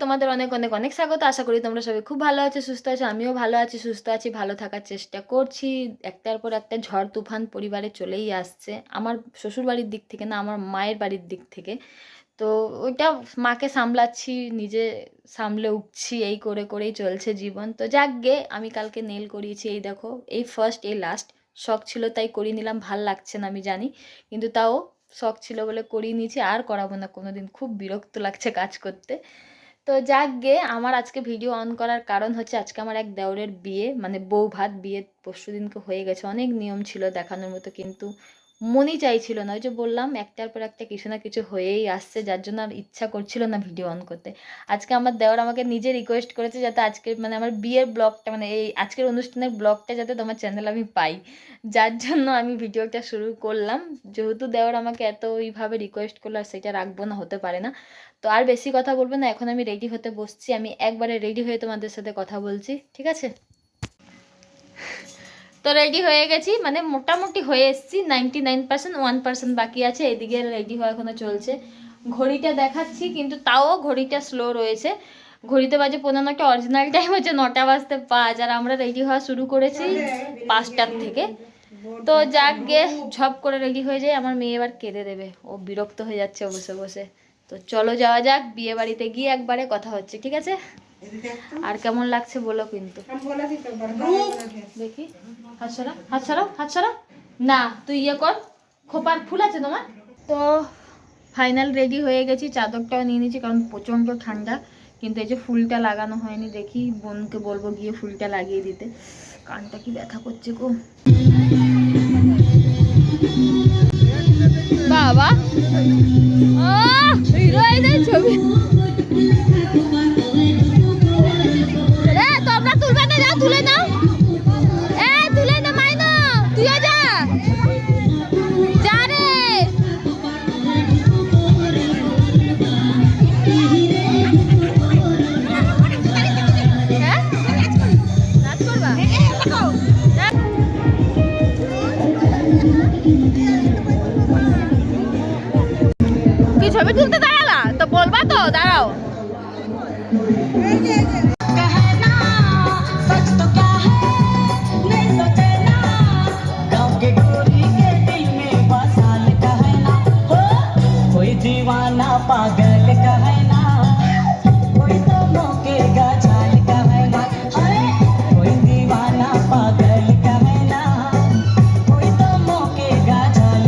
তোমাদের অনেক অনেক অনেক স্বাগত। আশা করি তোমরা সবাই খুব ভালো আছো, সুস্থ আছো। আমিও ভালো আছি, সুস্থ আছি, ভালো থাকার চেষ্টা করছি। একটার পর একটা ঝড় তুফান পরিবারে চলেই আসছে, আমার শ্বশুর বাড়ির দিক থেকে না, আমার মায়ের বাড়ির দিক থেকে। তো ওইটা মাকে সামলাচ্ছি, নিজে সামলে উঠছি, এই করে করেই চলছে জীবন। তো যাক গে, আমি কালকে নেল করিয়েছি, এই দেখো, এই ফার্স্ট এই লাস্ট। শখ ছিল তাই করিয়ে নিলাম, ভাল লাগছে না আমি জানি, কিন্তু তাও শখ ছিল বলে করিয়ে নিয়েছি। আর করাবো না কোনোদিন, খুব বিরক্ত লাগছে কাজ করতে। তো যাক গে, আমার আজকে ভিডিও অন করার কারণ হচ্ছে আজকে আমার এক দেওরের বিয়ে, মানে বউ ভাত, বিয়ে পরশু দিনকে হয়ে গেছে। অনেক নিয়ম ছিল দেখানোর মতো, কিন্তু মনই চাইছিল না। ওই যে বললাম, একটার পর একটা কিছু না কিছু হয়েই আসছে, যার জন্য আর ইচ্ছা করছিল না ভিডিও অন করতে। আজকে আমার দেওর আমাকে নিজে রিকোয়েস্ট করেছে যাতে আজকে মানে আমার বিয়ের ব্লগটা, মানে এই আজকের অনুষ্ঠানের ব্লগটা যাতে তোমার চ্যানেলে আমি পাই, যার জন্য আমি ভিডিওটা শুরু করলাম। যেহেতু দেওর আমাকে এত ওইভাবে রিকোয়েস্ট করলো, আর সেটা রাখবো না, হতে পারে না। তো আর বেশি কথা বলবো না, এখন আমি রেডি হতে বসছি। আমি একবারে রেডি হয়ে তোমাদের সাথে কথা বলছি, ঠিক আছে? তো রেডি হয়ে গেছি, মানে মোটামুটি হয়ে এসেছি 99%, 1% বাকি আছে। এদিকে রেডি হওয়া এখনো চলছে। ঘড়িটা দেখাচ্ছি, কিন্তু তাও ঘড়িটা স্লো রয়েছে। ঘড়িতে বাজে 15টা, অরিজিনাল টাইম হচ্ছে 9টা বাজতে 5, আর আমরা রেডি হওয়া শুরু করেছি 5টার থেকে। তো যাক গে, ঝপ করে রেডি হয়ে যায়। আমার মেয়ে এবার কেঁদে দেবে, ও বিরক্ত হয়ে যাচ্ছে বসে বসে। তো চলো যাওয়া যাক, বিয়ে বাড়িতে গিয়ে একবারে কথা হচ্ছে, ঠিক আছে? আর কেমন লাগছে বলো কিন্তু। দেখি, হাত সরাও, হাত সরাও, হাত সরাও। না, তুই ইয়ে কর, খোপার ফুল আছে তোমার। তো ফাইনাল রেডি হয়ে গেছি, চাদরটাও নিয়ে নিয়েছি কারণ প্রচণ্ড ঠান্ডা। কিন্তু এই যে ফুলটা লাগানো হয়নি, দেখি বোনকে বলবো গিয়ে ফুলটা লাগিয়ে দিতে। কানটা কি ব্যথা করছে গো বাবা। হিরোইনের ছবি তোমরা তুলবে না, যাও তুলে নাও। তুলে না মাইনা, তুইও যা, যা রে। নাচ করবা? কি ছবি তুলতে দাঁড়ালা? তো বলবা তো, দাঁড়াও। दीवाना पागल का है ना, कोई तो मौकेगा चाल का है ना, कोई दीवाना पागल का है ना, कोई तो मौकेगा चाल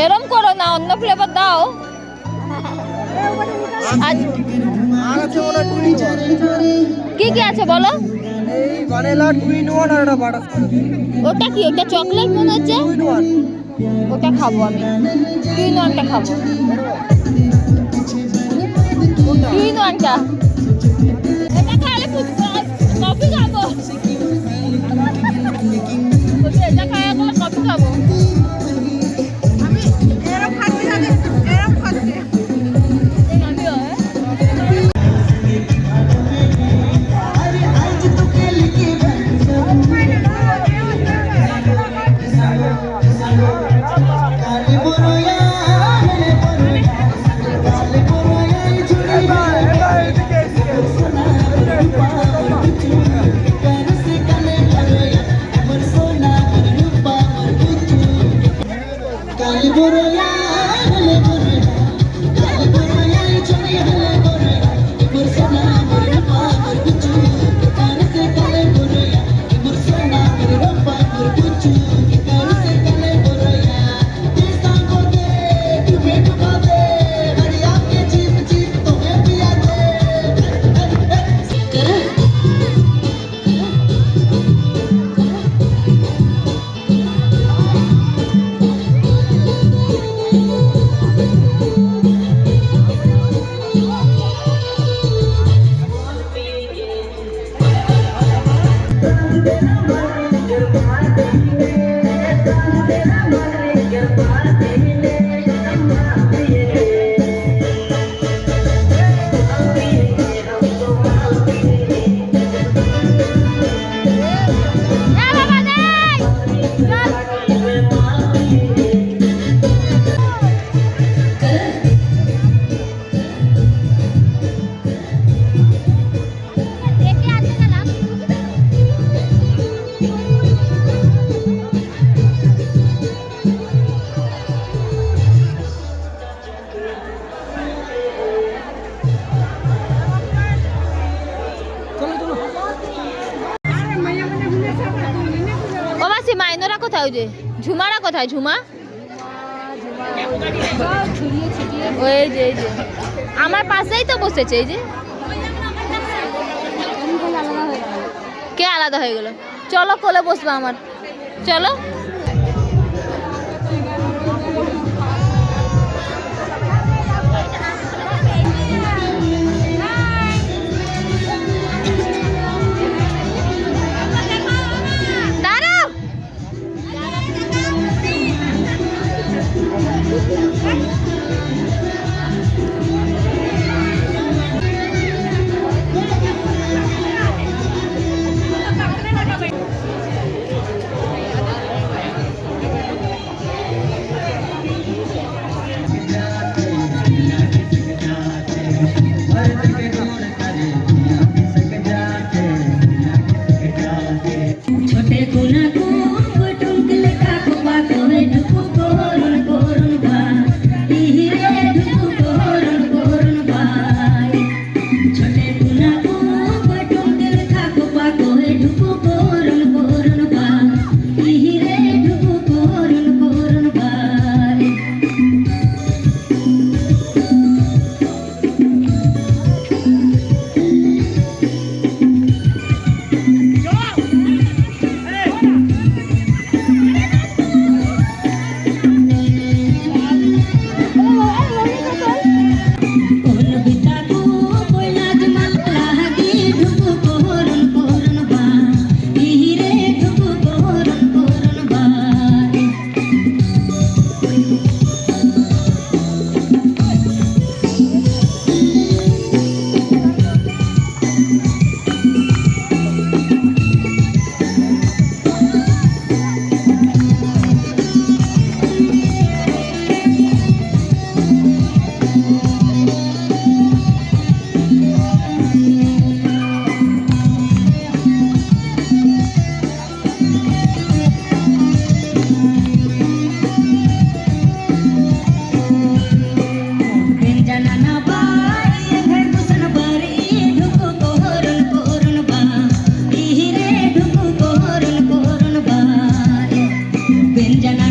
এরম করো না, অন্য ফ্লেভার দাও। আজ আর আছে ওটা 2 in 1 কি কি আছে বলো? এই ভ্যানিলা 2 in 1 আর একটা বাটারস্কচ ওটা কি? ওটা চকলেট মনে হচ্ছে। 2 in 1 ওটা খাবো আমি, 2 in 1টা খাবো। 2 in 1টা এটা খাইলে কফি খাবো। বলছি এটা খাইলে কফি খাবো। ও মাসি, মাইনরা কোথায়? ওই যে ঝুমারা কোথায়? ঝুমা ওই যে এই যে আমার পাশেই তো বসেছে। এই যে কে আলাদা হয়ে গেল? চলো কোলে বসবা আমার, চলো। দাঁড়াও।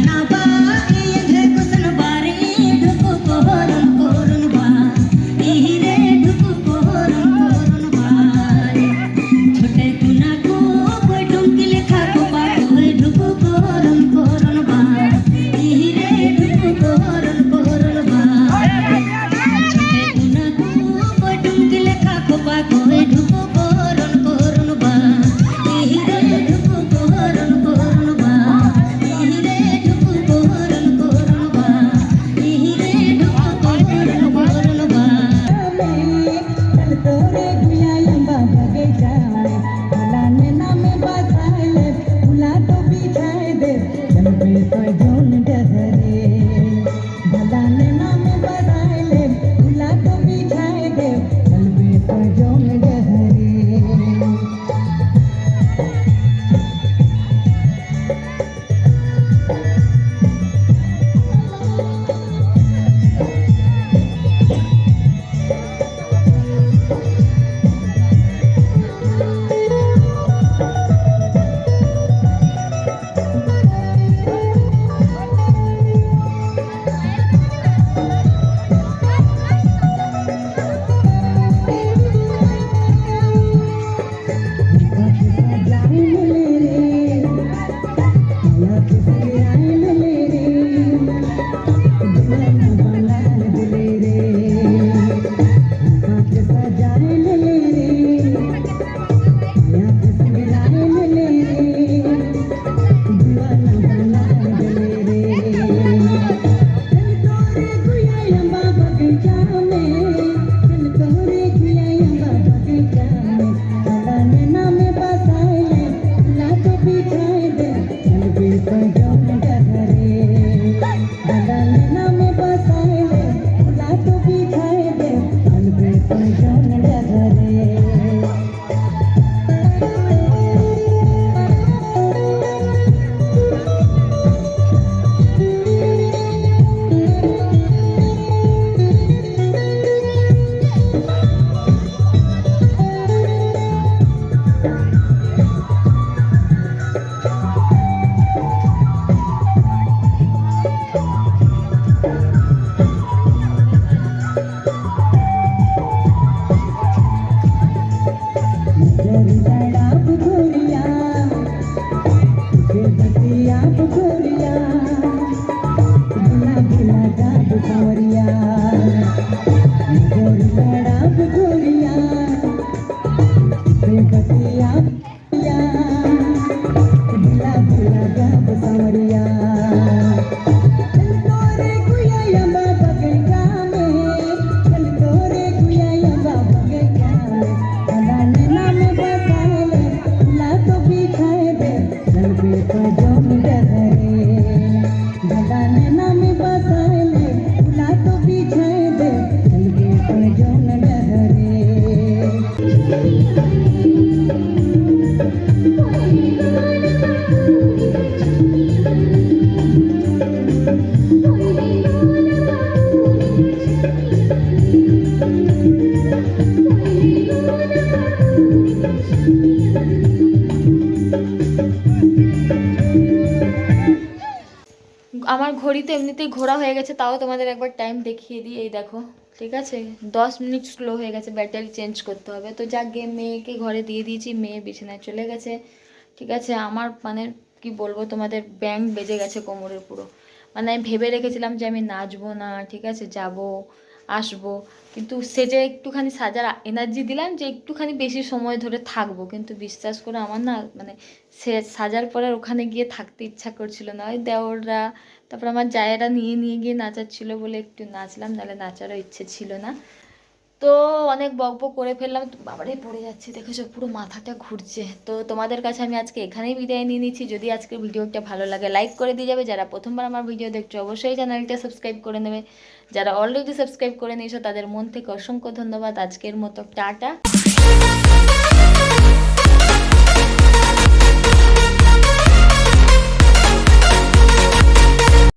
না বা এই যে কুসন বারে ঢুকু কোহরন কোরন বা এই রে ঢুকু কোহরন কোরন বা ছোটে কুনা কো কই টুমকি লেখা কো পা কই ঢুকু কোহরন কোরন বা এই রে ঢুকু কোহরন কোরন বা ছোটে কুনা কো কই টুমকি লেখা কো পা কই ঢুকু কোহরন কোরন বা এই রে ঢুকু কোহরন কোরন বা এই রে ঢুকু কোহরন কোরন বা এই রে ঢুকু কোহরন কোরন বা चल तोरे गुया लंबा बगीचा में फलाने नामे बसाले फुला तो बिछाए दे चल बे तो जोन डहरे फलाने नामे बसाले फुला तो बिछाए दे चल बे तो जोन डहरे আমার ঘড়ি তো এমনিতেই ঘোরা হয়ে গেছে, তাও তোমাদের একবার টাইম দেখিয়ে দিই। এই দেখো, ঠিক আছে, 10 মিনিট স্লো হয়ে গেছে, ব্যাটারি চেঞ্জ করতে হবে। তো যাক গে, মেয়েকে ঘরে দিয়ে দিয়েছি, মেয়ে বিছানায় চলে গেছে। ঠিক আছে, আমার মানে কি বলবো তোমাদের, ব্যাং বেজে গেছে কোমরের পুরো। মানে আমি ভেবে রেখেছিলাম যে আমি নাচবো না, ঠিক আছে, যাব আসবো, কিন্তু সেজে একটুখানি সাজার এনার্জি দিলাম যে একটুখানি বেশি সময় ধরে থাকবো, কিন্তু বিশ্বাস করে আমার না মানে সে সাজার পরে আর ওখানে গিয়ে থাকতে ইচ্ছা করছিল না। ওই দেওররা, তারপর আমার জায়েরা নিয়ে গিয়ে নাচাচ্ছিল বলে একটু নাচলাম, নাহলে নাচারও ইচ্ছে ছিল না। তো অনেক বকবক করে ফেললাম, বাবারে পড়ে যাচ্ছে, দেখেছো পুরো মাথাটা ঘুরছে। তো তোমাদের কাছে আমি আজকে এখানেই বিদায় নিয়ে নিচ্ছি। যদি আজকের ভিডিওটা ভালো লাগে লাইক করে দিয়ে যাবে, যারা প্রথমবার আমার ভিডিও দেখছো অবশ্যই চ্যানেলটা সাবস্ক্রাইব করে নেবে, যারা অলরেডি সাবস্ক্রাইব করে নিয়েছো তাদের মন থেকে অসংখ্য ধন্যবাদ। আজকের মতো টাটা।